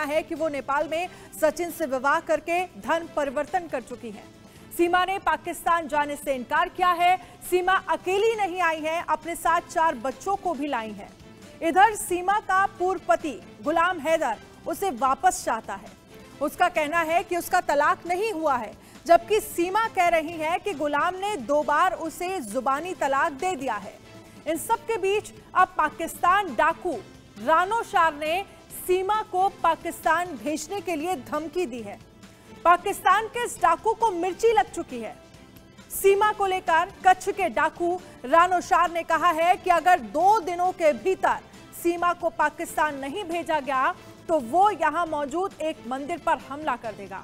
है कि वो नेपाल में सचिन से विवाह करके धन परिवर्तन कर चुकी हैं। सीमा ने पाकिस्तान जाने से इनकार किया है। सीमा अकेली नहीं आई है, अपने साथ 4 बच्चों को भी लाई है। इधर सीमा का पूर्व पति गुलाम हैदर उसे वापस चाहता है। उसका कहना है कि उसका तलाक नहीं हुआ है, जबकि सीमा कह रही है कि गुलाम ने 2 बार उसे जुबानी तलाक दे दिया है। इन सब के बीच अब पाकिस्तान डाकू रानो शार ने सीमा को पाकिस्तान भेजने के लिए धमकी दी है। पाकिस्तान के इस डाकू को मिर्ची लग चुकी है। सीमा को लेकर कच्छ के डाकू रानो शार ने कहा है कि अगर 2 दिनों के भीतर सीमा को पाकिस्तान नहीं भेजा गया तो वो यहां मौजूद एक मंदिर पर हमला कर देगा,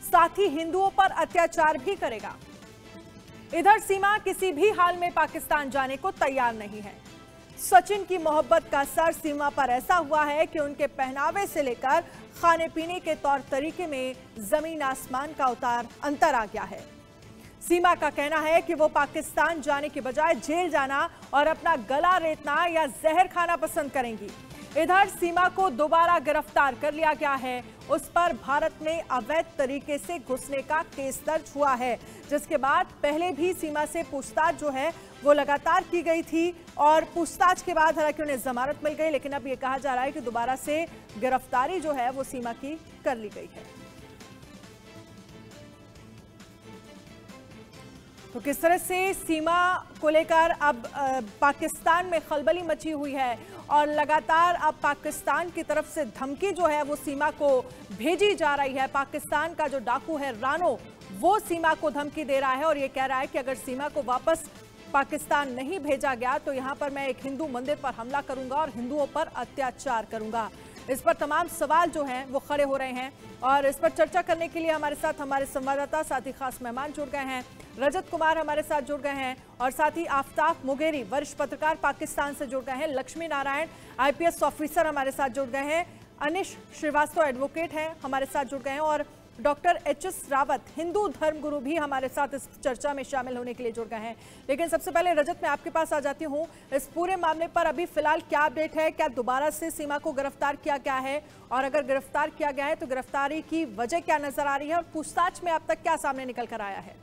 साथ ही हिंदुओं पर अत्याचार भी करेगा। इधर सीमा किसी भी हाल में पाकिस्तान जाने को तैयार नहीं है। सचिन की मोहब्बत का असर सीमा पर ऐसा हुआ है कि उनके पहनावे से लेकर खाने पीने के तौर तरीके में जमीन आसमान का अंतर आ गया है। सीमा का कहना है कि वो पाकिस्तान जाने के बजाय जेल जाना और अपना गला रेतना या जहर खाना पसंद करेंगी। इधर सीमा को दोबारा गिरफ्तार कर लिया गया है। उस पर भारत में अवैध तरीके से घुसने का केस दर्ज हुआ है, जिसके बाद पहले भी सीमा से पूछताछ जो है वो लगातार की गई थी और पूछताछ के बाद हालांकि उन्हें जमानत मिल गई, लेकिन अब ये कहा जा रहा है कि दोबारा से गिरफ्तारी जो है वो सीमा की कर ली गई है। तो किस तरह से सीमा को लेकर अब पाकिस्तान में खलबली मची हुई है और लगातार अब पाकिस्तान की तरफ से धमकी जो है वो सीमा को भेजी जा रही है। पाकिस्तान का जो डाकू है रानो, वो सीमा को धमकी दे रहा है और ये कह रहा है कि अगर सीमा को वापस पाकिस्तान नहीं भेजा गया तो यहाँ पर मैं एक हिंदू मंदिर पर हमला करूंगा और हिंदुओं पर अत्याचार करूंगा। इस पर तमाम सवाल जो हैं वो खड़े हो रहे हैं और इस पर चर्चा करने के लिए हमारे साथ हमारे संवाददाता साथ ही खास मेहमान जुड़ गए हैं। रजत कुमार हमारे साथ जुड़ गए हैं और साथ ही आफ्ताब मुगेरी वरिष्ठ पत्रकार पाकिस्तान से जुड़ गए हैं। लक्ष्मी नारायण IPS ऑफिसर हमारे साथ जुड़ गए हैं। अनिश श्रीवास्तव एडवोकेट हैं हमारे साथ जुड़ गए हैं और डॉक्टर HS रावत हिंदू धर्मगुरु भी हमारे साथ इस चर्चा में शामिल होने के लिए जुड़ गए हैं। लेकिन सबसे पहले रजत मैं आपके पास आ जाती हूं। इस पूरे मामले पर अभी फिलहाल क्या अपडेट है? क्या दोबारा से सीमा को गिरफ्तार किया गया है और अगर गिरफ्तार किया गया है तो गिरफ्तारी की वजह क्या नजर आ रही है और पूछताछ में अब तक क्या सामने निकल कर आया है?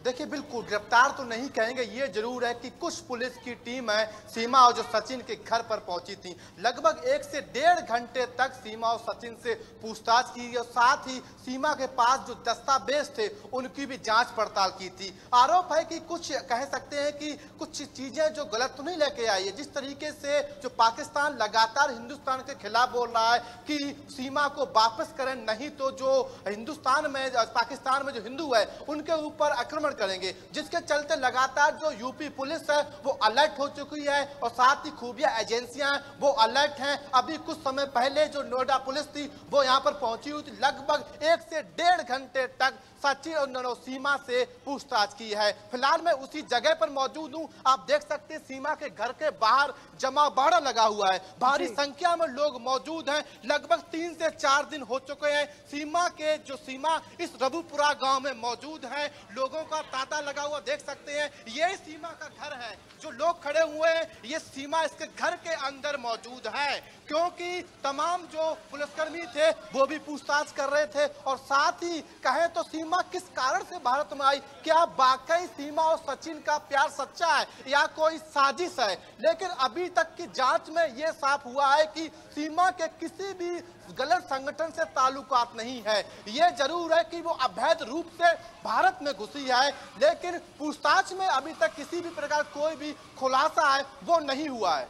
देखिए, बिल्कुल गिरफ्तार तो नहीं कहेंगे, ये जरूर है कि कुछ पुलिस की टीम है सीमा और जो सचिन के घर पर पहुंची थी। लगभग 1 से 1.5 घंटे तक सीमा और सचिन से पूछताछ की और साथ ही सीमा के पास जो दस्तावेज थे उनकी भी जांच पड़ताल की थी। आरोप है कि कुछ कह सकते हैं कि कुछ चीजें जो गलत तो नहीं लेके आई है। जिस तरीके से जो पाकिस्तान लगातार हिंदुस्तान के खिलाफ बोल रहा है कि सीमा को वापस करें, नहीं तो जो हिंदुस्तान में पाकिस्तान में जो हिंदू है उनके ऊपर आक्रमण करेंगे, जिसके चलते लगातार जो यूपी पुलिस है वो अलर्ट हो चुकी है और साथ ही खुफिया एजेंसियां वो अलर्ट हैं। अभी कुछ समय पहले जो नोएडा पुलिस थी वो यहां पर पहुंची हुई थी। लगभग 1 से 1.5 घंटे तक सचिन और सीमा से पूछताछ की है। फिलहाल मैं उसी जगह पर मौजूद हूं। आप देख सकते हैं सीमा के घर के बाहर जमावड़ा लगा हुआ है, भारी संख्या में लोग मौजूद हैं। लगभग 3 से 4 दिन हो चुके हैं सीमा इस रघुपुरा गांव में मौजूद है। लोगों का तांता लगा हुआ देख सकते हैं। ये सीमा का घर है, जो लोग खड़े हुए हैं ये सीमा इसके घर के अंदर मौजूद है, क्योंकि तमाम जो पुलिसकर्मी थे वो भी पूछताछ कर रहे थे और साथ ही कहें तो सीमा किस कारण से भारत में आई, क्या वाकई सीमा और सचिन का प्यार सच्चा है या कोई साजिश है। लेकिन अभी तक की जांच में ये साफ हुआ है कि सीमा के किसी भी गलत संगठन से ताल्लुकात नहीं है। ये जरूर है कि वो अवैध रूप से भारत में घुसी है, लेकिन पूछताछ में अभी तक किसी भी प्रकार कोई भी खुलासा है वो नहीं हुआ है।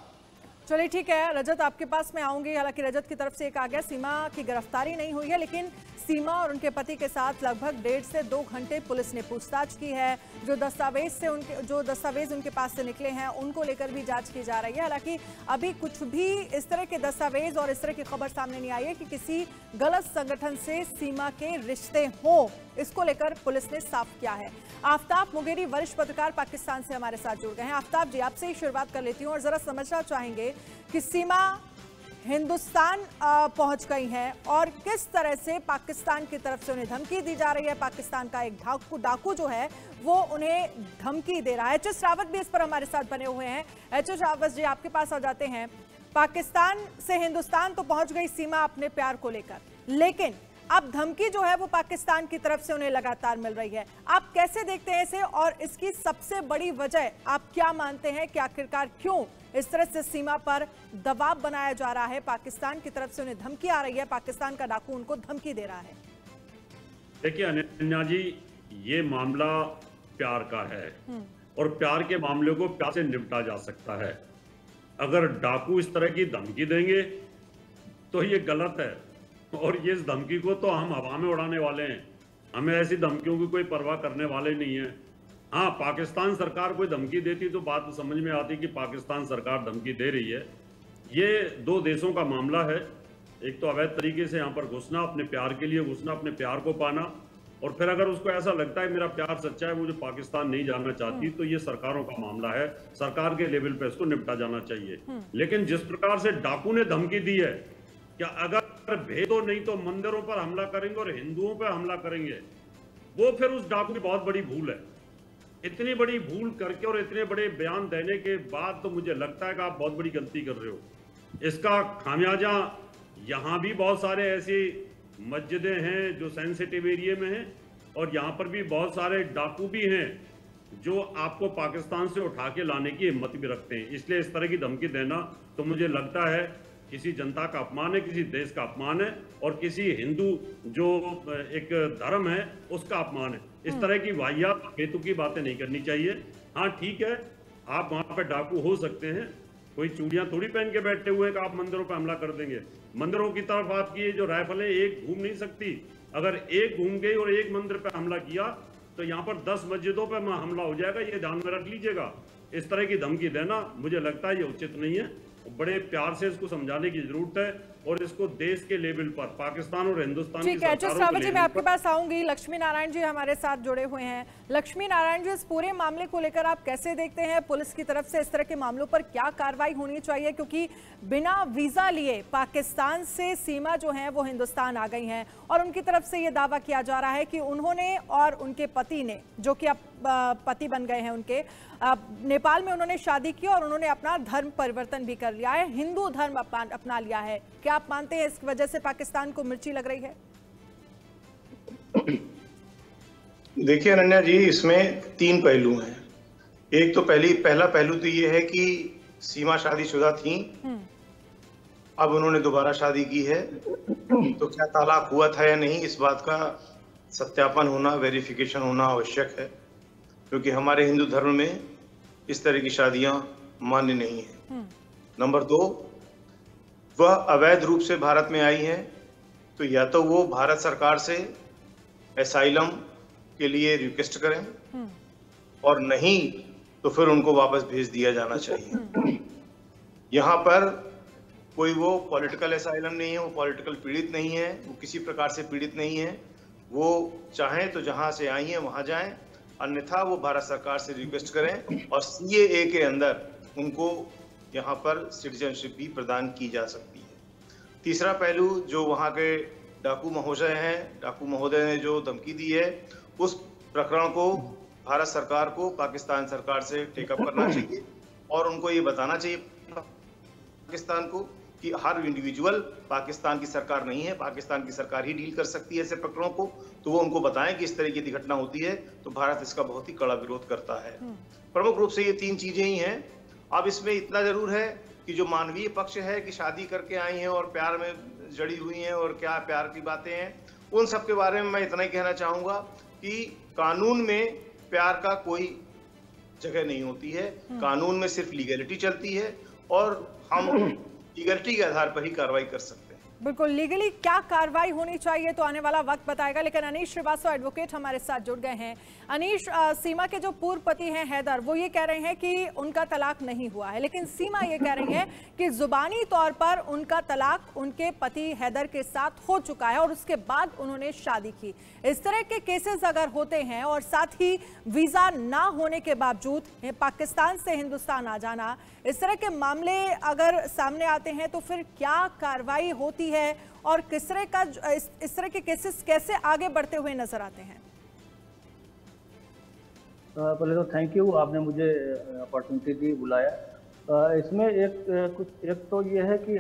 चलिए ठीक है रजत, आपके पास मैं आऊंगी। हालांकि रजत की तरफ से एक आ गया, सीमा की गिरफ्तारी नहीं हुई है, लेकिन सीमा और उनके पति के साथ लगभग 1.5 से 2 घंटे पुलिस ने पूछताछ की है। जो दस्तावेज उनके पास से निकले हैं उनको लेकर भी जांच की जा रही है। हालांकि अभी कुछ भी इस तरह के दस्तावेज और इस तरह की खबर सामने नहीं आई है कि किसी गलत संगठन से सीमा के रिश्ते हों, इसको लेकर पुलिस ने साफ किया है। आफ्ताब मुगेरी वरिष्ठ पत्रकार पाकिस्तान से हमारे साथ जुड़ गए हैं। आफ्ताब जी, आपसे ही शुरुआत कर लेती हूँ और जरा समझना चाहेंगे कि सीमा हिंदुस्तान पहुंच गई हैं और किस तरह से पाकिस्तान की तरफ से उन्हें धमकी दी जा रही है। पाकिस्तान का एक डाकू जो है वो उन्हें धमकी दे रहा है। HS रावत भी इस पर हमारे साथ बने हुए हैं। HS रावत जी, आपके पास आ जाते हैं। पाकिस्तान से हिंदुस्तान तो पहुंच गई सीमा अपने प्यार को लेकर, लेकिन अब धमकी जो है वो पाकिस्तान की तरफ से उन्हें लगातार मिल रही है। आप कैसे देखते हैं इसे, और इसकी सबसे बड़ी वजह आप क्या मानते हैं कि आखिरकार क्यों इस तरह से सीमा पर दबाव बनाया जा रहा है, पाकिस्तान की तरफ से उन्हें धमकी आ रही है, पाकिस्तान का डाकू उनको धमकी दे रहा है? देखिए अनन्या जी, ये मामला प्यार का है और प्यार के मामले को प्यार से निपटा जा सकता है। अगर डाकू इस तरह की धमकी देंगे तो ये गलत है, और ये इस धमकी को तो हम हवा में उड़ाने वाले हैं। हमें ऐसी धमकियों की कोई परवाह करने वाले नहीं है। हाँ, पाकिस्तान सरकार कोई धमकी देती तो बात समझ में आती कि पाकिस्तान सरकार धमकी दे रही है। ये दो देशों का मामला है। एक तो अवैध तरीके से यहाँ पर घुसना, अपने प्यार के लिए घुसना, अपने प्यार को पाना, और फिर अगर उसको ऐसा लगता है मेरा प्यार सच्चा है, मुझे पाकिस्तान नहीं जाना चाहती, तो ये सरकारों का मामला है। सरकार के लेवल पे इसको निपटा जाना चाहिए। लेकिन जिस प्रकार से डाकू ने धमकी दी है, क्या अगर भेदो नहीं तो मंदिरों पर हमला करेंगे और हिंदुओं पर हमला करेंगे, वो फिर उस डाकू की बहुत बड़ी भूल है। इतनी बड़ी भूल करके और इतने बड़े बयान देने के बाद तो मुझे लगता है कि आप बहुत बड़ी गलती कर रहे हो। इसका खामियाजा यहाँ भी बहुत सारे ऐसी मस्जिदें हैं जो सेंसिटिव एरिया में हैं, और यहाँ पर भी बहुत सारे डाकू भी हैं जो आपको पाकिस्तान से उठा के लाने की हिम्मत भी रखते हैं। इसलिए इस तरह की धमकी देना तो मुझे लगता है किसी जनता का अपमान है, किसी देश का अपमान है, और किसी हिंदू जो एक धर्म है उसका अपमान है। इस तरह की वाहियात बेतुकी की बातें नहीं करनी चाहिए। हाँ ठीक है, आप वहां पे डाकू हो सकते हैं, कोई चूड़ियां थोड़ी पहन के बैठे हुए हैं कि आप मंदिरों पे हमला कर देंगे। मंदिरों की तरफ आपकी ये जो राइफलें एक घूम नहीं सकती। अगर एक घूम गई और एक मंदिर पे हमला किया तो यहाँ पर 10 मस्जिदों पे हमला हो जाएगा, ये ध्यान में रख लीजिएगा। इस तरह की धमकी देना मुझे लगता है ये उचित नहीं है। बड़े प्यार से इसको समझाने की जरूरत है, और इसको देश के लेवल पर, पाकिस्तान और हिंदुस्तान की सरकारों के श्रावण जी, मैं आपके पर। पास आऊंगी। लक्ष्मी नारायण जी हमारे साथ जुड़े हुए हैं। लक्ष्मी नारायण जी, इस पूरे मामले को लेकर आप कैसे देखते हैं? पुलिस की तरफ से इस तरह के मामलों पर क्या कार्रवाई होनी चाहिए? क्योंकि बिना वीजा लिए पाकिस्तान से सीमा जो है वो हिंदुस्तान आ गई हैं, और उनकी तरफ से ये दावा किया जा रहा है कि उन्होंने और उनके पति ने, जो कि अब पति बन गए हैं उनके, नेपाल में उन्होंने शादी की और उन्होंने अपना धर्म परिवर्तन भी कर लिया है, हिंदू धर्म अपना लिया है। क्या आप मानते हैं इस वजह से पाकिस्तान को मिर्ची लग रही है? देखिए अनन्या जी, इसमें 3 पहलू हैं। एक तो पहला पहलू तो ये है कि सीमा शादीशुदा थी, अब उन्होंने दोबारा शादी की है, तो क्या तलाक हुआ था या नहीं, इस बात का सत्यापन होना, वेरिफिकेशन होना आवश्यक है, क्योंकि हमारे हिंदू धर्म में इस तरह की शादियां मान्य नहीं है। नंबर 2, वह अवैध रूप से भारत में आई हैं, तो या तो वो भारत सरकार से एसाइलम के लिए रिक्वेस्ट करें, और नहीं तो फिर उनको वापस भेज दिया जाना चाहिए। यहाँ पर कोई वो पॉलिटिकल एसाइलम नहीं है, वो पॉलिटिकल पीड़ित नहीं है, वो किसी प्रकार से पीड़ित नहीं है। वो चाहें तो जहां से आई हैं वहां जाएं, अन्यथा वो भारत सरकार से रिक्वेस्ट करें, और CAA के अंदर उनको यहाँ पर सिटीजनशिप भी प्रदान की जा सकती है। तीसरा पहलू, जो वहाँ के डाकू महोदय हैं, डाकू महोदय ने जो धमकी दी है, उस प्रकरण को भारत सरकार को पाकिस्तान सरकार से टेकअप करना चाहिए, और उनको ये बताना चाहिए पाकिस्तान को कि हर इंडिविजुअल पाकिस्तान की सरकार नहीं है, पाकिस्तान की सरकार ही डील कर सकती है ऐसे प्रकरणों को। तो वो उनको बताएं कि इस तरह की घटना होती है तो भारत इसका बहुत ही कड़ा विरोध करता है। प्रमुख रूप से ये 3 चीजें ही हैं। अब इसमें इतना जरूर है कि जो मानवीय पक्ष है कि शादी करके आई हैं और प्यार में जड़ी हुई हैं और क्या प्यार की बातें हैं, उन सब के बारे में मैं इतना ही कहना चाहूंगा कि कानून में प्यार का कोई जगह नहीं होती है। कानून में सिर्फ लीगलिटी चलती है, और हम लीगलिटी के आधार पर ही कार्रवाई कर सकते हैं। बिल्कुल, लीगली क्या कार्रवाई होनी चाहिए तो आने वाला वक्त बताएगा। लेकिन अनीश श्रीवास्तव एडवोकेट हमारे साथ जुड़ गए हैं। अनीश, सीमा के जो पूर्व पति हैं हैदर, वो ये कह रहे हैं कि उनका तलाक नहीं हुआ है, लेकिन सीमा ये कह रही है कि जुबानी तौर पर उनका तलाक उनके पति हैदर के साथ हो चुका है और उसके बाद उन्होंने शादी की। इस तरह के केसेस अगर होते हैं और साथ ही वीजा ना होने के बावजूद पाकिस्तान से हिंदुस्तान आ जाना, इस तरह के मामले अगर सामने आते हैं तो फिर क्या कार्रवाई होती है और किस तरह का इस तरह के केसेस कैसे आगे बढ़ते हुए नजर आते हैं? पहले तो थैंक यू, आपने मुझे अपॉर्चुनिटी दी, बुलाया। इसमें एक तो ये है कि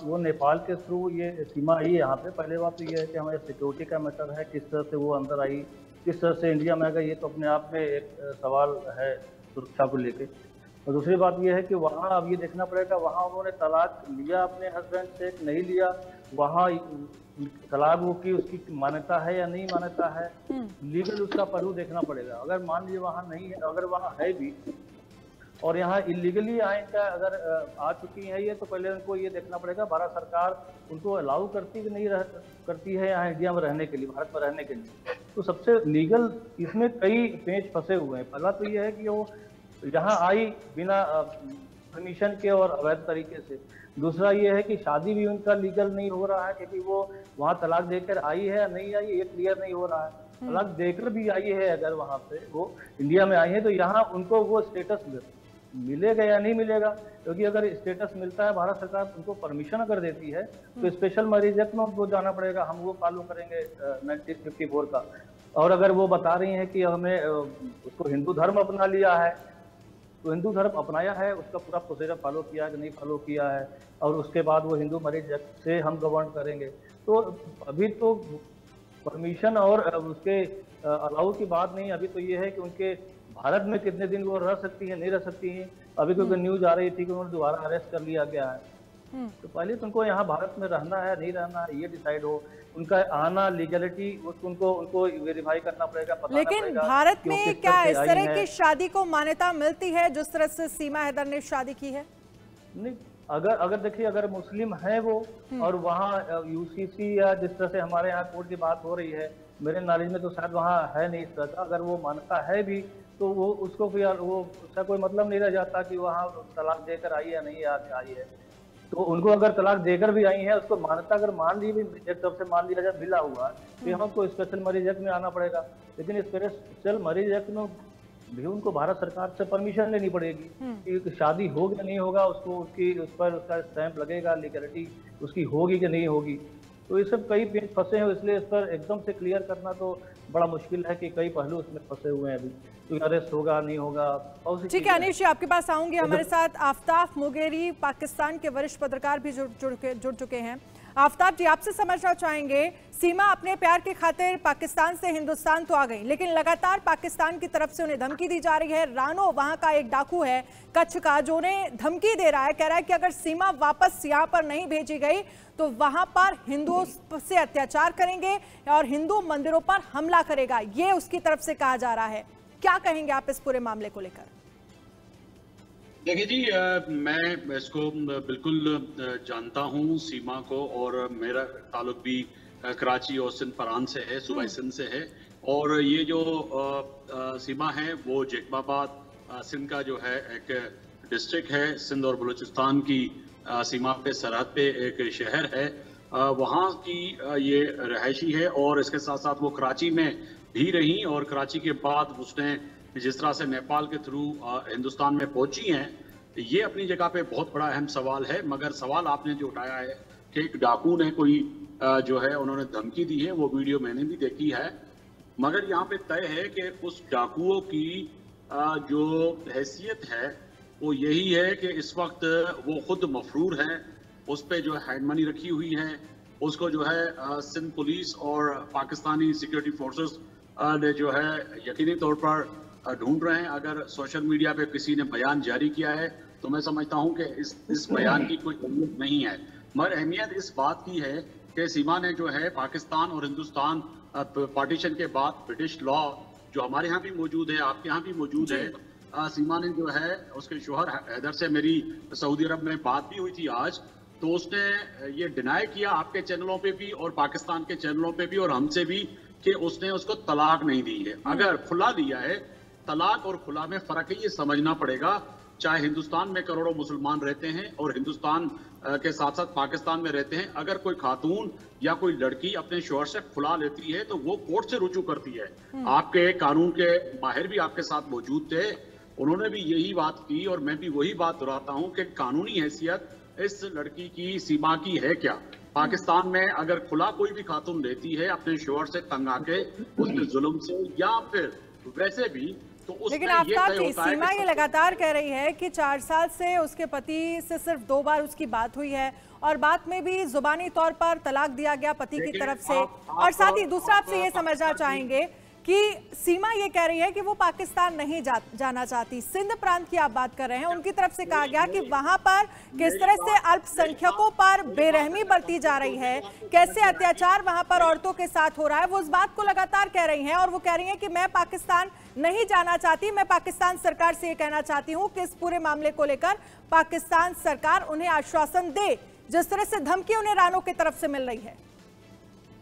वो नेपाल के थ्रू ये सीमा आई है यहाँ पे। पहले बात तो ये है कि हमारे सिक्योरिटी का मैटर है, किस तरह से वो अंदर आई, किस तरह से इंडिया में आ गई, ये तो अपने आप में एक सवाल है सुरक्षा को लेके। और दूसरी बात ये है कि वहाँ अब ये देखना पड़ेगा, वहाँ उन्होंने तलाक लिया अपने हस्बैंड से, नहीं लिया, वहाँ तलाक वो की उसकी मान्यता है या नहीं मान्यता है, लीगल उसका पहलू देखना पड़ेगा। अगर मान लीजिए वहाँ नहीं है, अगर वहाँ है भी और यहाँ इलीगली आए का अगर आ चुकी है ये, तो पहले उनको ये देखना पड़ेगा भारत सरकार उनको अलाउ करती कि नहीं करती है यहाँ इंडिया में रहने के लिए, भारत में रहने के लिए। तो सबसे लीगल इसमें कई पेच फंसे हुए हैं। पहला तो ये है कि वो यहाँ आई बिना परमिशन के और अवैध तरीके से। दूसरा ये है कि शादी भी उनका लीगल नहीं हो रहा है, क्योंकि वो वहाँ तलाक देकर आई है या नहीं आई ये क्लियर नहीं हो रहा है। तलाक देकर भी आई है अगर वहाँ पे वो इंडिया में आई है, तो यहाँ उनको वो स्टेटस मिलेगा या नहीं मिलेगा, क्योंकि अगर स्टेटस मिलता है, भारत सरकार उनको परमिशन अगर देती है, तो स्पेशल मैरिज एक्ट में उनको जाना पड़ेगा, हम वो फॉलो करेंगे 1954 का। और अगर वो बता रही हैं कि हमें उसको हिंदू धर्म अपना लिया है, तो हिंदू धर्म अपनाया है, उसका पूरा प्रोसीजर फॉलो किया है कि नहीं फॉलो किया है, और उसके बाद वो हिंदू मैरिज एक्ट से हम गवर्न करेंगे। तो अभी तो परमिशन और उसके अलाउ की बात नहीं, अभी तो ये है कि उनके भारत में कितने दिन वो रह सकती है, नहीं रह सकती है। अभी क्योंकि न्यूज आ रही थी कि उन्होंने दोबारा अरेस्ट कर लिया गया है, तो पहले तो उनको यहाँ भारत में रहना है नहीं रहना है ये डिसाइड हो, उनका आना लीगलिटी उनको वेरीफाई करना पड़ेगा। लेकिन भारत में क्या इस तरह की शादी को मान्यता मिलती है जिस तरह से सीमा हैदर ने शादी की है? नहीं, अगर देखिए, अगर मुस्लिम है वो और वहाँ यूसीसी या जिस तरह से हमारे यहाँ कोर्ट की बात हो रही है, मेरे नॉलेज में तो शायद वहाँ है नहीं इस तरह का। अगर वो मानता है भी तो वो उसको भी वो उसका कोई मतलब नहीं रह जाता कि वहाँ तलाक देकर आई या नहीं आई है। तो उनको अगर तलाक देकर भी आई है, उसको मान्यता अगर मान ली भी एक तरफ से मान लिया जाए मिला हुआ, तो हमको स्पेशल मैरिज एक्ट में आना पड़ेगा। लेकिन स्पेशल मैरिज एक्ट में भी उनको भारत सरकार से परमिशन लेनी पड़ेगी कि शादी होगी या नहीं होगा, उसको उस पर उसका स्टैंप लगेगा, लीगलिटी उसकी होगी कि नहीं होगी। तो ये सब कई पेच फंसे हैं, इसलिए इस पर एकदम से क्लियर करना तो बड़ा मुश्किल है कि कई पहलू उसमें फंसे हुए हैं अभी, तो अरेस्ट होगा नहीं होगा। ठीक है अनिश जी, आपके पास आऊंगी। हमारे साथ आफ्ताब मुगेरी पाकिस्तान के वरिष्ठ पत्रकार भी जुड़ चुके हैं। आफ्ताब जी, आपसे समझना चाहेंगे, सीमा अपने प्यार की खातिर पाकिस्तान से हिंदुस्तान तो आ गई, लेकिन लगातार पाकिस्तान की तरफ से उन्हें धमकी दी जा रही है। रानो वहां का एक डाकू है कच्छ का, जो उन्हें धमकी दे रहा है, कह रहा है कि अगर सीमा वापस यहाँ पर नहीं भेजी गई तो वहां पर हिंदुओं से अत्याचार करेंगे और हिंदू मंदिरों पर हमला करेगा, ये उसकी तरफ से कहा जा रहा है। क्या कहेंगे आप इस पूरे मामले को लेकर? देखिए जी, मैं इसको बिल्कुल जानता हूँ सीमा को, और मेरा ताल्लुक भी कराची और सिंध परान से है, सूबाई सिंध से है। और ये जो सीमा है वो जेकबाबाद सिंध का जो है एक डिस्ट्रिक्ट है, सिंध और बलूचिस्तान की सीमा पे सरहद पे एक शहर है, वहाँ की ये रहायशी है। और इसके साथ साथ वो कराची में भी रही, और कराची के बाद उसने जिस तरह से नेपाल के थ्रू हिंदुस्तान में पहुंची हैं, ये अपनी जगह पे बहुत बड़ा अहम सवाल है। मगर सवाल आपने जो उठाया है कि एक डाकू ने कोई जो है उन्होंने धमकी दी है, वो वीडियो मैंने भी देखी है। मगर यहाँ पे तय है कि उस डाकुओं की जो हैसियत है वो यही है कि इस वक्त वो खुद मफरूर है, उस पर जो हैंड मनी रखी हुई है, उसको जो है सिंध पुलिस और पाकिस्तानी सिक्योरिटी फोर्सेस ने जो है यकीनी तौर पर ढूंढ रहे हैं। अगर सोशल मीडिया पे किसी ने बयान जारी किया है तो मैं समझता हूं कि इस बयान की कोई अहमियत नहीं है, मगर अहमियत इस बात की है कि सीमा ने जो है पाकिस्तान और हिंदुस्तान पार्टीशन के बाद ब्रिटिश लॉ जो हमारे यहाँ भी मौजूद है, आपके यहाँ भी मौजूद है, सीमा ने जो है उसके शोहर हैदर से मेरी सऊदी अरब में बात भी हुई थी आज, तो उसने ये डिनाई किया आपके चैनलों पे भी और पाकिस्तान के चैनलों पे भी और हमसे भी कि उसने उसको तलाक नहीं दी है। अगर खुला दिया है, तलाक और खुला में फर्क है, ये समझना पड़ेगा। चाहे हिंदुस्तान में करोड़ों मुसलमान रहते हैं और हिंदुस्तान के साथ साथ पाकिस्तान में रहते हैं, अगर कोई खातून या कोई लड़की अपने शोहर से खुला लेती है तो वो कोर्ट से रुजू करती है। आपके कानून के माहिर भी आपके साथ मौजूद थे, उन्होंने भी यही बात की और मैं भी वही बात दोहराता हूँ कि कानूनी हैसियत इस लड़की की सीमा की है क्या। पाकिस्तान में अगर खुला कोई भी खातून लेती है अपने शोहर से तंग आके उसके जुल्म से, या फिर वैसे भी तो लेकिन आफ्ताब जी, सीमा ये लगातार कह रही है कि 4 साल से उसके पति से सिर्फ 2 बार उसकी बात हुई है और बात में भी जुबानी तौर पर तलाक दिया गया पति की तरफ से। और साथ ही दूसरा आपसे ये समझना चाहेंगे कि सीमा ये कह रही है कि वो पाकिस्तान नहीं जाना चाहती। सिंध प्रांत की आप बात कर रहे हैं, उनकी तरफ से कहा गया कि वहां पर किस तरह से अल्पसंख्यकों पर बेरहमी बरती जा रही है, कैसे अत्याचार वहां पर औरतों के साथ हो रहा है, वो इस बात को लगातार कह रही हैं। और वो कह रही हैं कि मैं पाकिस्तान नहीं जाना चाहती, मैं पाकिस्तान सरकार से ये कहना चाहती हूँ कि इस पूरे मामले को लेकर पाकिस्तान सरकार उन्हें आश्वासन दे, जिस तरह से धमकी उन्हें रानो की तरफ से मिल रही है।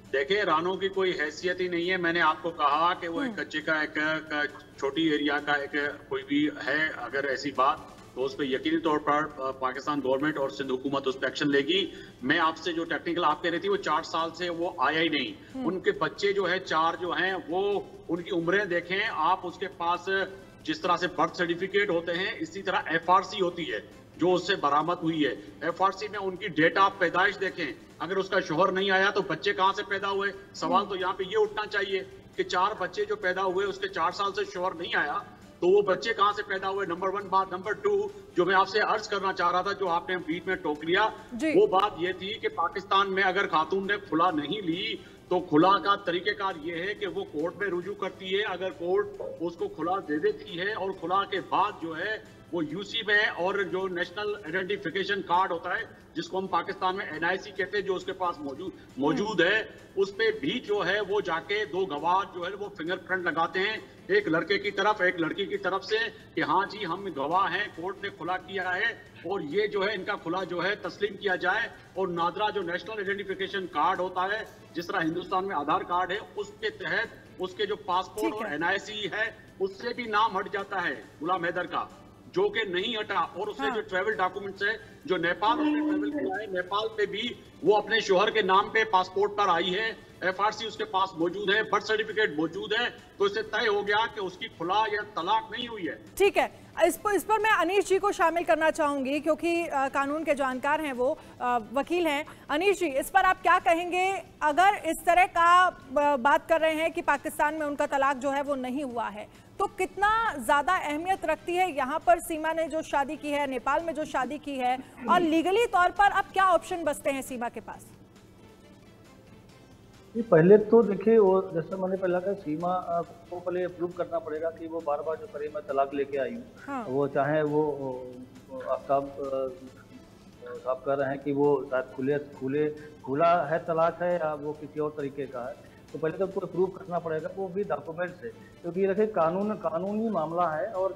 देखिए, रानो की कोई हैसियत ही नहीं है। मैंने आपको कहा कि वो एक कच्चे का एक छोटी एरिया का एक कोई भी है, अगर ऐसी बात तो उस पर यकीनी तौर पर पाकिस्तान गवर्नमेंट और सिंध हुकूमत उस पर एक्शन लेगी। मैं आपसे जो टेक्निकल आप कह रही थी, वो 4 साल से वो आया ही नहीं। उनके बच्चे जो है 4 जो हैं, वो उनकी उम्रें देखें आप, उसके पास जिस तरह से बर्थ सर्टिफिकेट होते हैं, इसी तरह FRC होती है जो उससे बरामद हुई है। FRC में उनकी डेट ऑफ पैदाइश देखें, अगर उसका शोहर नहीं आया तो बच्चे कहां से पैदा हुए। सवाल तो यहाँ पे ये उठना चाहिए कि 4 बच्चे जो पैदा हुए उसके 4 साल से शोहर नहीं आया, तो वो बच्चे कहां से पैदा हुए। नंबर 1 बात। नंबर 2 जो मैं आपसे अर्ज करना चाह रहा था, जो आपने बीच में टोक लिया, वो बात ये थी कि पाकिस्तान में अगर खातून ने खुला नहीं ली तो खुला का तरीकेकार ये है कि वो कोर्ट में रुजू करती है। अगर कोर्ट उसको खुला दे देती है और खुला के बाद जो है वो यूसी में, और जो नेशनल आइडेंटिफिकेशन कार्ड होता है जिसको हम पाकिस्तान में NIC कहते हैं, जो उसके पास मौजूद है, उस पे भी जो है वो जाके 2 गवाह जो है वो फिंगरप्रिंट लगाते हैं, एक लड़के की तरफ एक लड़की की तरफ से, कि हाँ जी हम गवाह हैं, कोर्ट ने खुला किया है और ये जो है इनका खुला जो है तस्लीम किया जाए। और नादरा जो नेशनल आइडेंटिफिकेशन कार्ड होता है, जिस तरह हिंदुस्तान में आधार कार्ड है, उसके तहत उसके जो पासपोर्ट और NIC है उससे भी नाम हट जाता है गुलाम हैदर का, जो कि नहीं हटा। और उससे जो ट्रैवल डॉक्यूमेंट्स है, जो नेपाल उसने ट्रैवल किया है, नेपाल पे भी वो अपने शोहर के नाम पे पासपोर्ट पर आई है, FRC उसके पास मौजूद है, बर्थ सर्टिफिकेट मौजूद है, तो इससे तय हो गया कि उसकी खुला या तलाक नहीं हुई है। ठीक है, इस पर मैं अनीश जी को शामिल करना चाहूंगी, क्योंकि कानून के जानकार हैं, वो वकील हैं। अनीश जी, इस पर आप क्या कहेंगे? अगर इस तरह का बात कर रहे हैं कि पाकिस्तान में उनका तलाक जो है वो नहीं हुआ है, तो कितना ज्यादा अहमियत रखती है यहाँ पर सीमा ने जो शादी की है, नेपाल में जो शादी की है, और लीगली तौर पर अब क्या ऑप्शन बचते हैं सीमा के पास? पहले तो देखिए, वो जैसे मैंने पहले कहा, सीमा को पहले प्रूव करना पड़ेगा कि वो बार जो करे मैं तलाक लेके आई हूँ। हाँ। वो चाहे वो आफ्ताब साहब कह रहे हैं कि वो शायद खुला है तलाक है या वो किसी और तरीके का है, तो पहले तो उनको प्रूव करना पड़ेगा, वो भी डॉक्यूमेंट से, क्योंकि ये देखिए कानूनी मामला है और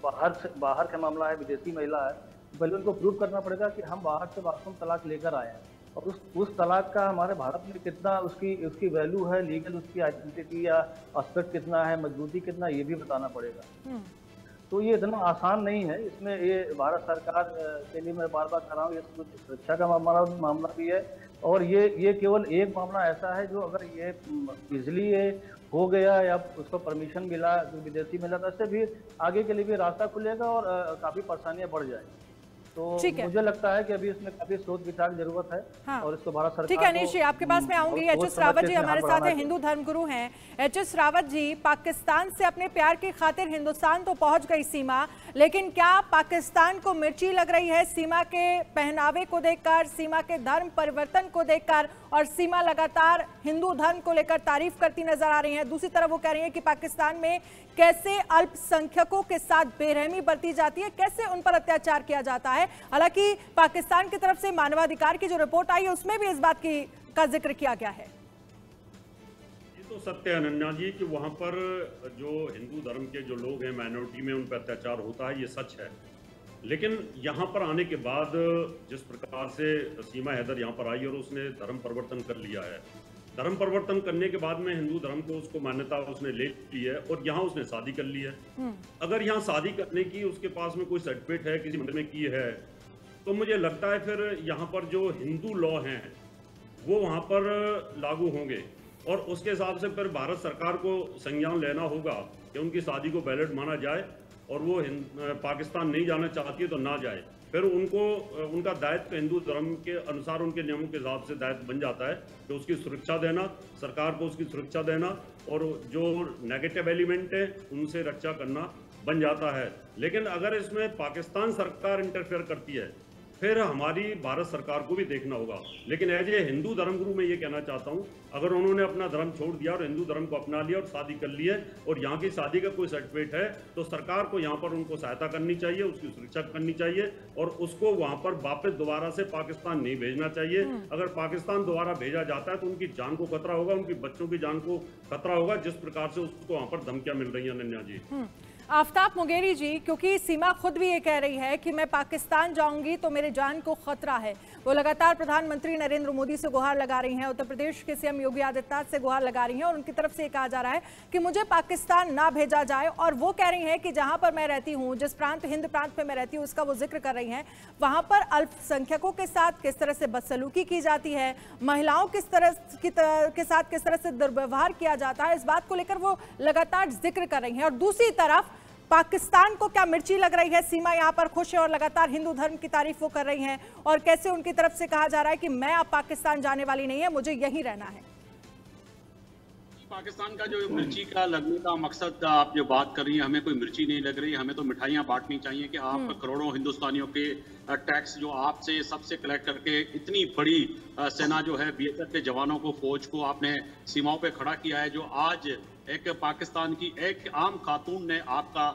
बाहर का मामला है, विदेशी महिला है, तो पहले उनको प्रूव करना पड़ेगा कि हम बाहर से वास्तव में तलाक लेकर आए हैं, और उस तलाक का हमारे भारत में कितना उसकी वैल्यू है, लीगल उसकी आइडेंटिटी या एस्पेक्ट कितना है, मजबूती कितना, ये भी बताना पड़ेगा। तो ये इतना आसान नहीं है। इसमें ये भारत सरकार के लिए मैं बार कह रहा हूँ, ये कुछ सुरक्षा का मामला भी है, और ये केवल एक मामला ऐसा है जो अगर ये इजली ये हो गया या उसको परमिशन मिला, जो विदेशी मिला, तो इससे भी आगे के लिए भी रास्ता खुलेगा और काफ़ी परेशानियाँ बढ़ जाएंगी। तो मुझे लगता है कि अभी इसमें काफी सोच विचार की जरूरत है। हाँ। और इसको भारत सरकार, ठीक है अनीश जी, आपके पास मैं आऊंगी। HS रावत जी हमारे साथ हैं, हिंदू धर्मगुरु हैं। HS रावत जी, पाकिस्तान से अपने प्यार की खातिर हिंदुस्तान तो पहुंच गई सीमा, लेकिन क्या पाकिस्तान को मिर्ची लग रही है सीमा के पहनावे को देखकर, सीमा के धर्म परिवर्तन को देखकर? और सीमा लगातार हिंदू धर्म को लेकर तारीफ करती नजर आ रही है। दूसरी तरफ वो कह रही है कि पाकिस्तान में कैसे अल्पसंख्यकों के साथ बेरहमी बरती जाती है, कैसे उन पर अत्याचार किया जाता है। हालांकि पाकिस्तान की तरफ से मानवाधिकार की जो रिपोर्ट आई है उसमें भी इस बात का जिक्र किया गया है। ये तो सत्य है अनन्या जी कि वहां पर जो हिंदू धर्म के जो लोग हैं, माइनॉरिटी में, उन पर अत्याचार होता है, ये सच है। लेकिन यहाँ पर आने के बाद जिस प्रकार से सीमा हैदर यहाँ पर आई और उसने धर्म परिवर्तन कर लिया है, धर्म परिवर्तन करने के बाद में हिंदू धर्म को उसको मान्यता उसने ले ली है और यहाँ उसने शादी कर ली है। अगर यहाँ शादी करने की उसके पास में कोई सर्टिफिकेट है, किसी मंदिर में की है, तो मुझे लगता है फिर यहाँ पर जो हिंदू लॉ हैं वो वहाँ पर लागू होंगे और उसके हिसाब से फिर भारत सरकार को संज्ञान लेना होगा कि उनकी शादी को वैलिड माना जाए और वो पाकिस्तान नहीं जाना चाहती है तो ना जाए। फिर उनको उनका दायित्व हिंदू धर्म के अनुसार उनके नियमों के हिसाब से दायित्व बन जाता है कि उसकी सुरक्षा देना, सरकार को उसकी सुरक्षा देना और जो नेगेटिव एलिमेंट है उनसे रक्षा करना बन जाता है। लेकिन अगर इसमें पाकिस्तान सरकार इंटरफेयर करती है फिर हमारी भारत सरकार को भी देखना होगा। लेकिन एज ए हिंदू धर्मगुरु मैं ये कहना चाहता हूँ, अगर उन्होंने अपना धर्म छोड़ दिया और हिंदू धर्म को अपना लिया और शादी कर ली है और यहाँ की शादी का कोई सर्टिफिकेट है तो सरकार को यहाँ पर उनको सहायता करनी चाहिए, उसकी सुरक्षा करनी चाहिए और उसको वहाँ पर वापस दोबारा से पाकिस्तान नहीं भेजना चाहिए। अगर पाकिस्तान दोबारा भेजा जाता है तो उनकी जान को खतरा होगा, उनकी बच्चों की जान को खतरा होगा, जिस प्रकार से उसको वहाँ पर धमकियां मिल रही है। अनन्या जी, आफ्ताब मुंगेरी जी, क्योंकि सीमा खुद भी ये कह रही है कि मैं पाकिस्तान जाऊंगी तो मेरे जान को खतरा है। वो लगातार प्रधानमंत्री नरेंद्र मोदी से गुहार लगा रही हैं, उत्तर प्रदेश के सीएम योगी आदित्यनाथ से गुहार लगा रही हैं और उनकी तरफ से कहा जा रहा है कि मुझे पाकिस्तान ना भेजा जाए। और वो कह रही हैं कि जहां पर मैं रहती हूं, जिस प्रांत हिंद प्रांत में मैं रहती हूं, उसका वो जिक्र कर रही हैं, वहां पर अल्पसंख्यकों के साथ किस तरह से बदसलूकी की जाती है, महिलाओं के साथ किस तरह से दुर्व्यवहार किया जाता है, इस बात को लेकर वो लगातार जिक्र कर रही हैं। और दूसरी तरफ पाकिस्तान को क्या मिर्ची लग रही है, सीमा यहाँ पर खुश है और लगातार हिंदू धर्म की तारीफ वो कर रही हैं और कैसे उनकी तरफ से कहा जा रहा है कि मैं अब पाकिस्तान जाने वाली नहीं है, मुझे यहीं रहना है। पाकिस्तान का जो मिर्ची का लगने का मकसद आप जो बात कर रही हैं, हमें कोई मिर्ची नहीं लग रही, हमें तो मिठाइयाँ बांटनी चाहिए कि आप करोड़ों हिंदुस्तानियों के टैक्स जो आपसे सबसे कलेक्ट करके इतनी बड़ी सेना जो है बीएसएफ के जवानों को, फौज को आपने सीमाओं पे खड़ा किया है, जो आज एक पाकिस्तान की एक आम खातून ने आपका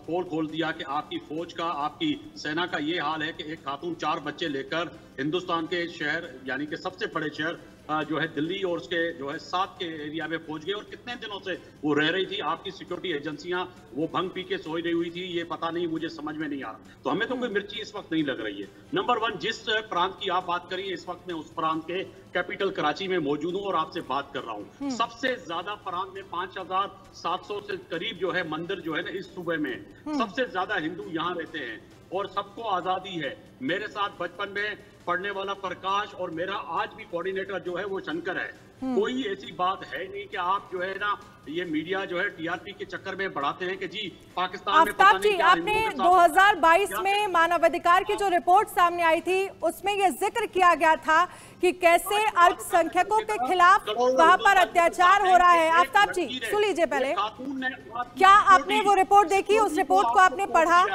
पोल खोल दिया कि आपकी फौज का, आपकी सेना का ये हाल है कि एक खातून 4 बच्चे लेकर हिंदुस्तान के शहर यानी कि सबसे बड़े शहर जो है दिल्ली और उसके जो है 7 के एरिया में पहुंच गए और कितने दिनों से वो रह रही थी। आपकी सिक्योरिटी एजेंसियां वो भंग पी के सोई रही हुई थी, ये पता नहीं, मुझे समझ में नहीं आ रहा। तो हमें तो कोई मिर्ची इस वक्त नहीं लग रही है। नंबर 1, जिस प्रांत की आप बात करिए, इस वक्त मैं उस प्रांत के कैपिटल कराची में मौजूद हूँ और आपसे बात कर रहा हूँ। सबसे ज्यादा प्रांत में 5700 से करीब जो है मंदिर जो है ना इस सूबे में, सबसे ज्यादा हिंदू यहाँ रहते हैं और सबको आजादी है। मेरे साथ बचपन में पढ़ने वाला प्रकाश और मेरा आज भी कोऑर्डिनेटर जो है वो शंकर है। कोई ऐसी बात है नहीं कि आप जो है ना ये मीडिया जो है टीआरपी के चक्कर में बढ़ाते हैं कि जी पाकिस्तान में पता नहीं क्या। आपने 2022 में मानवाधिकार की जो रिपोर्ट सामने आई थी उसमें ये जिक्र किया गया था कि कैसे अल्पसंख्यकों के खिलाफ वहां पर अत्याचार हो रहा है। आफ्ताब जी सुन लीजिए पहले, क्या आपने वो रिपोर्ट देखी, उस रिपोर्ट को आपने पढ़ा?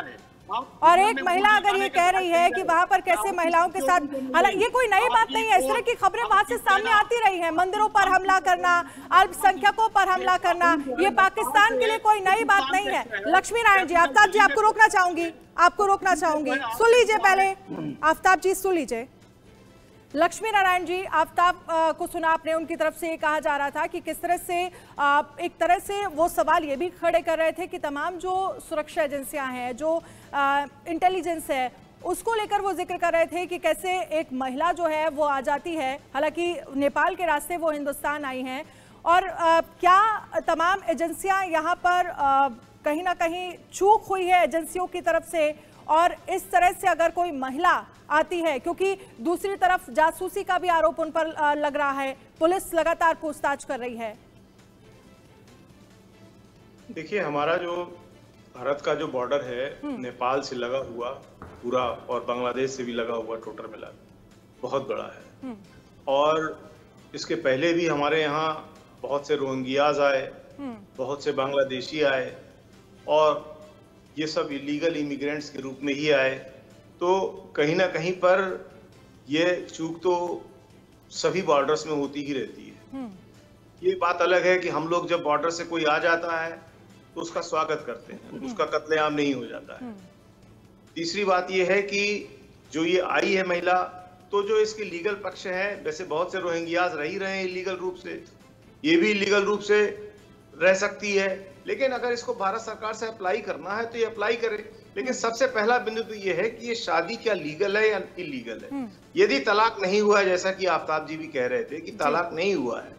और एक महिला अगर ये कह रही है कि वहां पर कैसे महिलाओं के साथ, हालांकि ये कोई नई बात नहीं है, इस तरह की खबरें वहां से सामने आती रही हैं, मंदिरों पर हमला करना, अल्पसंख्यकों पर हमला करना, ये पाकिस्तान के लिए कोई नई बात नहीं है। लक्ष्मी नारायण जी, आफ्ताब जी आपको रोकना चाहूंगी, सुन लीजिए पहले, आफ्ताब जी सुन लीजिए। लक्ष्मी नारायण जी, आफ्ताब को सुना आपने, उनकी तरफ से ये कहा जा रहा था कि किस तरह से एक तरह से वो सवाल ये भी खड़े कर रहे थे कि तमाम जो सुरक्षा एजेंसियां हैं, जो इंटेलिजेंस है, उसको लेकर वो जिक्र कर रहे थे कि कैसे एक महिला जो है वो आ जाती है, हालांकि नेपाल के रास्ते वो हिंदुस्तान आई हैं, और क्या तमाम एजेंसियां यहाँ पर कहीं ना कहीं चूक हुई है एजेंसियों की तरफ से, और इस तरह से अगर कोई महिला आती है, क्योंकि दूसरी तरफ जासूसी का भी आरोप उन पर लग रहा है, पुलिस लगातार पूछताछ कर रही है। देखिए, हमारा जो भारत का जो बॉर्डर है नेपाल से लगा हुआ पूरा और बांग्लादेश से भी लगा हुआ, टोटल मिला बहुत बड़ा है। और इसके पहले भी हमारे यहाँ बहुत से रोहिंग्याज आए, बहुत से बांग्लादेशी आए और ये सब इलीगल इमिग्रेंट्स के रूप में ही आए। तो कहीं ना कहीं पर ये चूक तो सभी बॉर्डर्स में होती ही रहती है। ये बात अलग है कि हम लोग जब बॉर्डर से कोई आ जाता है तो उसका स्वागत करते हैं, उसका कत्लेआम नहीं हो जाता है। तीसरी बात ये है कि जो ये आई है महिला, तो जो इसके लीगल पक्ष है, वैसे बहुत से रोहिंग्याज रह ही रहे हैं इलीगल रूप से, ये भी इलीगल रूप से रह सकती है, लेकिन अगर इसको भारत सरकार से अप्लाई करना है तो ये अप्लाई करे। लेकिन सबसे पहला बिंदु तो ये है कि ये शादी क्या लीगल है या इलीगल है। यदि तलाक नहीं हुआ है, जैसा कि आफ्ताब जी भी कह रहे थे कि तलाक नहीं हुआ है,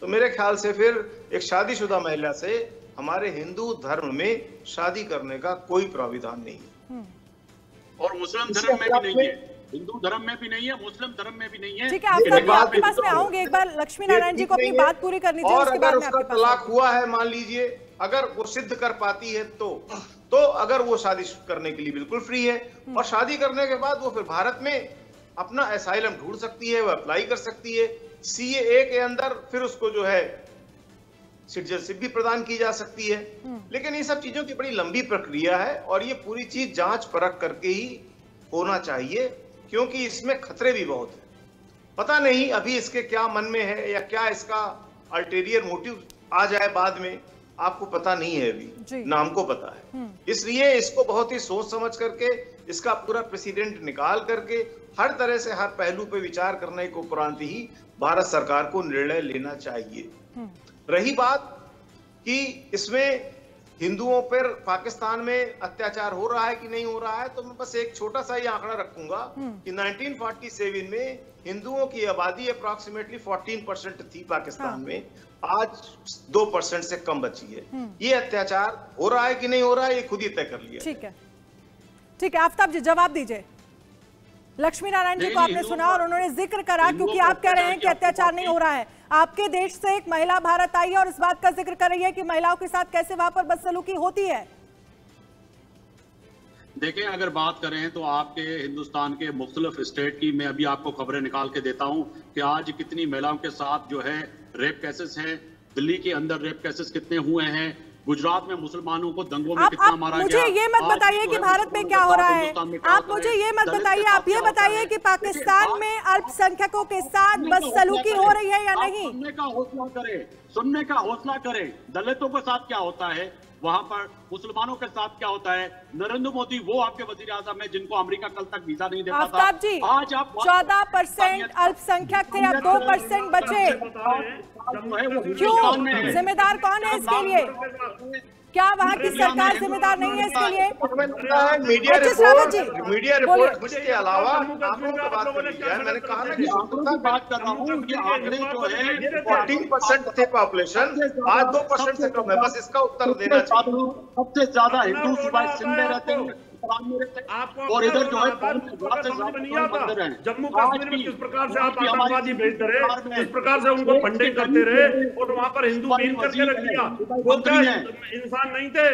तो मेरे ख्याल से फिर एक शादीशुदा महिला से हमारे हिंदू धर्म में शादी करने का कोई प्राविधान नहीं है। और मुस्लिम धर्म में भी नहीं है, हिंदू धर्म में भी नहीं है, मुस्लिम धर्म में भी नहीं है। ठीक है, आपके पास में आऊंगी, एक बार लक्ष्मी नारायण जी को अपनी बात पूरी करनी थी, और अगर उसका तलाक हुआ है, मान लीजिए अगर वो सिद्ध कर पाती है तो अगर वो शादी करने के लिए बिल्कुल फ्री है, और शादी करने के बाद वो फिर भारत में अपना असाइलम ढूंढ सकती है, वो अप्लाई कर सकती है। CAA के अंदर फिर उसको जो है सिटीजनशिप भी प्रदान की जा सकती है। लेकिन ये सब चीजों की बड़ी लंबी प्रक्रिया है और ये पूरी चीज जांच परख करके ही होना चाहिए, क्योंकि इसमें खतरे भी बहुत है। पता नहीं अभी इसके क्या मन में है या क्या इसका अल्टीरियर मोटिव आ जाए बाद में, आपको पता नहीं है अभी, ना हमको पता है। इसलिए इसको बहुत ही सोच समझ करके, इसका पूरा प्रेसिडेंट निकाल करके, हर तरह से हर पहलू पे विचार करने को उपरांत ही भारत सरकार को निर्णय लेना चाहिए। रही बात कि इसमें हिंदुओं पर पाकिस्तान में अत्याचार हो रहा है कि नहीं हो रहा है, तो मैं बस एक छोटा सा ये आंकड़ा रखूंगा कि 1947 में हिंदुओं की आबादी अप्रॉक्सीमेटली 14% थी पाकिस्तान में, आज 2% से कम बची है। ये अत्याचार हो रहा है कि नहीं हो रहा है, ये खुद ही तय कर लिया। ठीक है, ठीक है, आफ्ताब जी जवाब दीजिए। लक्ष्मी नारायण जी को आपने सुना और उन्होंने जिक्र करा, क्योंकि आप कह रहे हैं कि अत्याचार नहीं हो रहा है। आपके देश से एक महिला भारत आई है और इस बात का जिक्र कर रही है कि महिलाओं के साथ कैसे वहां पर बदसलूकी होती है। देखें, अगर बात करें तो आपके हिंदुस्तान के मुख्तलिफ स्टेट की मैं अभी आपको खबरें निकाल के देता हूं कि आज कितनी महिलाओं के साथ जो है रेप केसेस हैं। दिल्ली के अंदर रेप केसेस कितने हुए हैं, गुजरात में मुसलमानों को दंगों में कितना मारा गया। मुझे ये मत बताइए कि भारत में क्या हो रहा है, आप मुझे ये मत बताइए, आप ये बताइए कि पाकिस्तान में अल्पसंख्यकों के साथ बदसलूकी हो रही है या नहीं। सुनने का हौसला करें, सुनने का हौसला करें। दलितों के साथ क्या होता है, वहां पर मुसलमानों के साथ क्या होता है। नरेंद्र मोदी वो आपके वजीर आजम है जिनको अमेरिका कल तक वीजा नहीं देता था। आफ्ताब जी, आज आप 14% अल्पसंख्यक थे, अब 2% बचे। क्यों? जिम्मेदार कौन है इसके लिए? क्या वहाँ की सरकार जिम्मेदार नहीं है इसके लिए? मीडिया रिपोर्ट के अलावा आंकड़ों की बात कर रही है। मैंने कहा ना कि आंकड़ों की बात कर रहा हूँ कि आंकड़े जो है 14% थे पॉपुलेशन, आज 2% से कम है। बस इसका उत्तर देना चाहिए। सबसे ज्यादा हिंदू सुबह सिंध में रहते हैं और इधर जो है जम्मू कश्मीर में किस प्रकार से आप आतंकवादी भेजते रहे, किस प्रकार से उनको फंडिंग करते रहे और वहां पर हिंदू बीन करके रख दिया। वो क्या इंसान नहीं थे?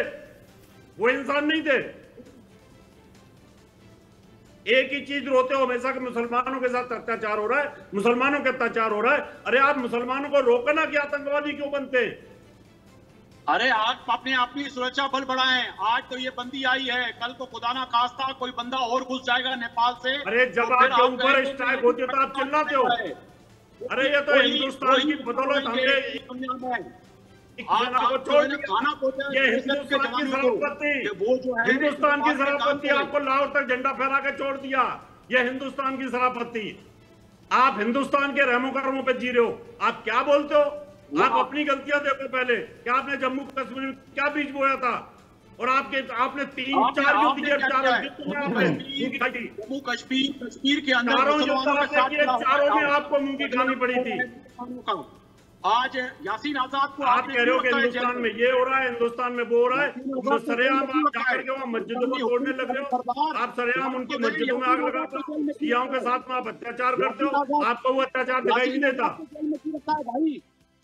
वो इंसान नहीं थे। एक ही चीज रोते हो हमेशा कि मुसलमानों के साथ अत्याचार हो रहा है, मुसलमानों के अत्याचार हो रहा है। अरे आप मुसलमानों को रोको ना कि आतंकवादी क्यों बनते हैं। अरे आज अपनी सुरक्षा बल बढ़ाएं। आज तो ये बंदी आई है, कल को खुदा ना खास्ता कोई बंदा और घुस जाएगा नेपाल से। अरे जब तो आपके ऊपर स्ट्राइक होती है तो आप चिल्लाते हो। अरे ये तो हिंदुस्तान की बदौलत हमने ये हिंदुस्तान की शराफती, हिंदुस्तान की शराफती आपको लाहौर तक झंडा फहरा के छोड़ दिया। ये हिंदुस्तान की शराफती। आप हिंदुस्तान के रहमो करमों पे जी रहे हो। आप क्या बोलते हो? आप अपनी गलतियां देखो पहले। क्या आपने जम्मू कश्मीर में क्या बीज बोया था और आपने 3-4 जम्मू कश्मीर के अंदर चारों में आपको मुंह की खानी पड़ी थी। आज यासीन आजाद को आप कह रहे हो कि हिंदुस्तान में ये हो रहा है, हिंदुस्तान में वो हो रहा है, तो सरेआम आप जाकर के वहाँ मस्जिदों को तोड़ने लग रहे हो। आप सरेआम उनकी मस्जिदों में आग लगाते हो, शियाओं के साथ में आप अत्याचार करते हो। आपको वो अत्याचार दिखाई नहीं देता।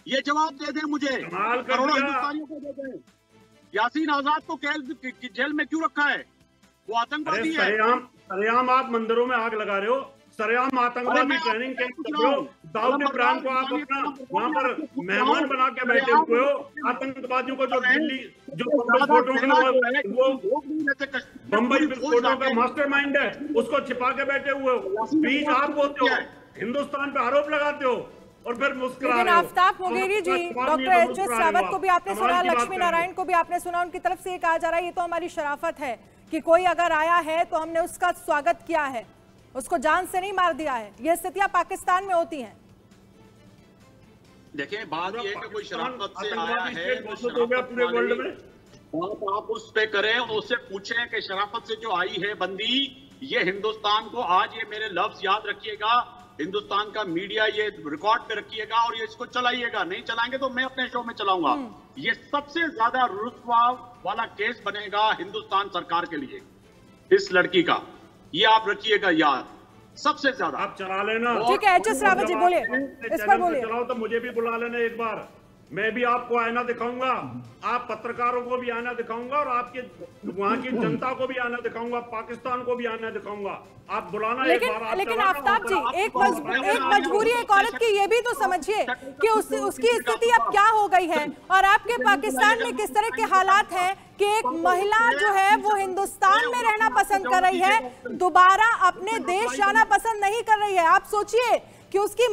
ये जवाब दे दें मुझे, करोड़ों हिंदुस्तानियों को दे दें। यासीन आजाद को जेल में क्यों रखा है? वो आतंकवादी है। सरेआम आप मंदिरों में आग लगा रहे हो, सरेआम आतंकवादी ट्रेनिंग कैंप कर रहे हो। दाऊद इब्राहिम को आप अपना वहां पर मेहमान बना के बैठे हुए हो। आतंकवादियों को जो दिल्ली जो बम्बई विस्फोटों का मास्टरमाइंड है उसको छिपा के बैठे हुए हो। बीच आप बोलते हो, हिंदुस्तान पे आरोप लगाते हो और फिर मुस्कुरा रहे हो। आफ्ताब मोगेरी जी, डॉक्टर एच.एस. रावत को भी आपने सुना, लक्ष्मी नारायण को भी आपने सुना। उनकी तरफ से ये कहा जा रहा है ये तो हमारी शराफत है कि कोई अगर आया है तो हमने उसका स्वागत किया है, उसको जान से नहीं मार दिया है। यह स्थितियां पाकिस्तान में होती हैं। देखिए, बात ये है कि कोई शराफत से आया है पूरे वर्ल्ड में, आप उस पे करें, उससे पूछें कि शराफत से जो आई है बंदी, ये हिंदुस्तान को, आज ये मेरे लफ्ज याद रखिएगा, हिंदुस्तान का मीडिया ये रिकॉर्ड पे रखिएगा और ये इसको चलाइएगा। नहीं चलाएंगे तो मैं अपने शो में चलाऊंगा। ये सबसे ज्यादा रुस्वा वाला केस बनेगा हिंदुस्तान सरकार के लिए, इस लड़की का। ये आप रखिएगा याद, सबसे ज्यादा। आप चला लेना। ठीक है, एच.एस. रावत जी बोलिए, इस पर बोलिए। चलाओ तो मुझे भी बुला लेना एक बार। मैं भी आपको आईना दिखाऊंगा, आप पत्रकारों को भी आईना दिखाऊंगा और आपके वहां की जनता को भी आईना दिखाऊंगा, पाकिस्तान को भी आईना दिखाऊंगा। आप बुलाना एक बार। लेकिन आफ्ताब जी, एक मजबूरी एक औरत की ये भी तो समझिए कि उसकी स्थिति अब क्या हो गई है, और आपके पाकिस्तान में किस तरह के हालात हैं कि एक महिला जो है वो हिंदुस्तान में रहना पसंद कर रही है, दोबारा अपने देश जाना पसंद नहीं कर रही है। आप सोचिए कि उसकी